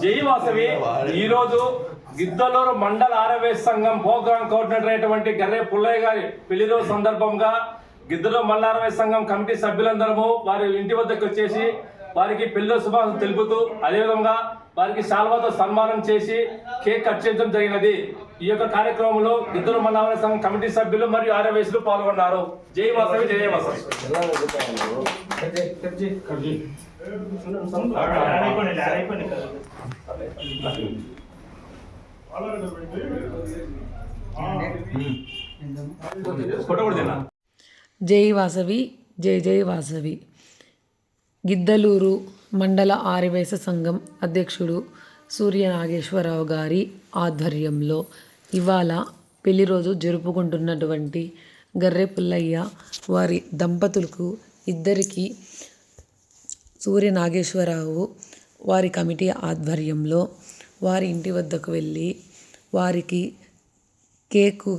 జై వాసవి. ఈరోజు గిద్దలూరు మండల ఆరవై సంఘం ప్రోగ్రామ్ కోఆర్డినేటర్ అయినటువంటి గర్రె పుల్లయ్య గారి పెళ్లి రోజు సందర్భంగా గిద్దలూరు మండల ఆరవై సంఘం కమిటీ సభ్యులందరము వారి ఇంటి వద్దకు వచ్చేసి వారికి పెళ్లి శుభాకాంక్షలు తెలుపుతూ అదేవిధంగా వారికి శాల్వాతో సన్మానం చేసి కేక్ కట్ చేయడం జరిగినది. ఈ యొక్క కార్యక్రమంలో గిద్దలూరు మండల ఆరవై సంఘం కమిటీ సభ్యులు మరియు ఆరవైసులు పాల్గొన్నారు. జై వాసవి, జై వాసవి. జై వాసవి, జై జై వాసవి. గిద్దలూరు మండల ఆర్యవైశ్య సంఘం అధ్యక్షుడు సూర్య నాగేశ్వరరావు గారి ఆధ్వర్యంలో ఇవాళ పెళ్లి రోజు జరుపుకుంటున్నటువంటి గర్రె పుల్లయ్య వారి దంపతులకు ఇద్దరికి సూర్య నాగేశ్వరరావు వారి కమిటీ ఆధ్వర్యంలో వారి ఇంటి వద్దకు వెళ్ళి వారికి కేకు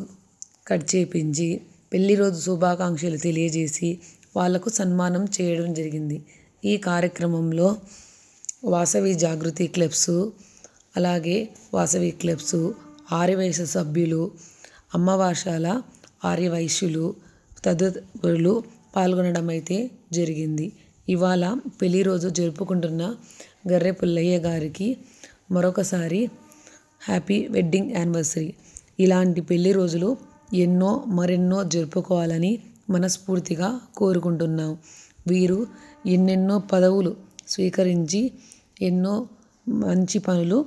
కట్ చేపించి పెళ్లి రోజు శుభాకాంక్షలు తెలియజేసి వాళ్లకు సన్మానం చేయడం జరిగింది. ఈ కార్యక్రమంలో వాసవి జాగృతి క్లబ్స్, అలాగే వాసవి క్లబ్స్, ఆర్యవైశ్య సభ్యులు, అమ్మవార్షాల ఆర్యవైశ్యులు తదితరులు పాల్గొనడం అయితే జరిగింది. ఇవాళ పెళ్లి రోజు జరుపుకుంటున్న గర్రె పుల్లయ్య గారికి మరొకసారి హ్యాపీ వెడ్డింగ్ యానివర్సరీ. ఇలాంటి పెళ్లి రోజులు మరెన్నో జరుపుకోవాలని మనస్ఫూర్తిగా కోరుకుంటున్నాం. వీరు ఎన్నెన్నో పదవులు స్వీకరించి ఎన్నో మంచి పనులు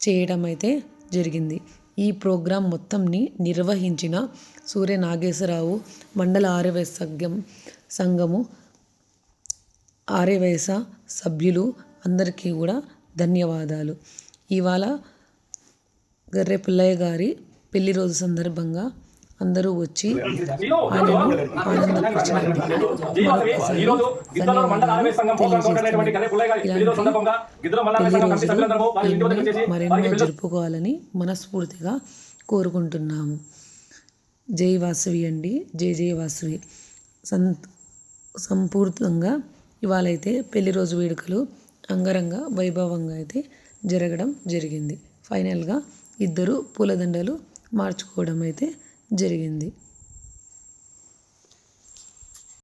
చేయడం అయితే జరిగింది. ఈ ప్రోగ్రాం మొత్తంని నిర్వహించిన సూర్య నాగేశ్వరరావు మండల ఆర్యవైశ్య సంఘము ఆర్యవైశ్య సభ్యులు అందరికీ కూడా ధన్యవాదాలు. ఇవాళ గర్రె పుల్లయ్య గారి పెళ్లి రోజు సందర్భంగా అందరూ వచ్చి మరెన్నో జరుపుకోవాలని మనస్ఫూర్తిగా కోరుకుంటున్నాము. జై వాసవి అండి, జై జై వాసవి. సంపూర్ణంగా ఇవాళైతే పెళ్లి రోజు వేడుకలు అంగరంగ వైభవంగా అయితే జరగడం జరిగింది. ఫైనల్గా ఇద్దరు పూలదండలు మార్చుకోవడం అయితే జరిగింది.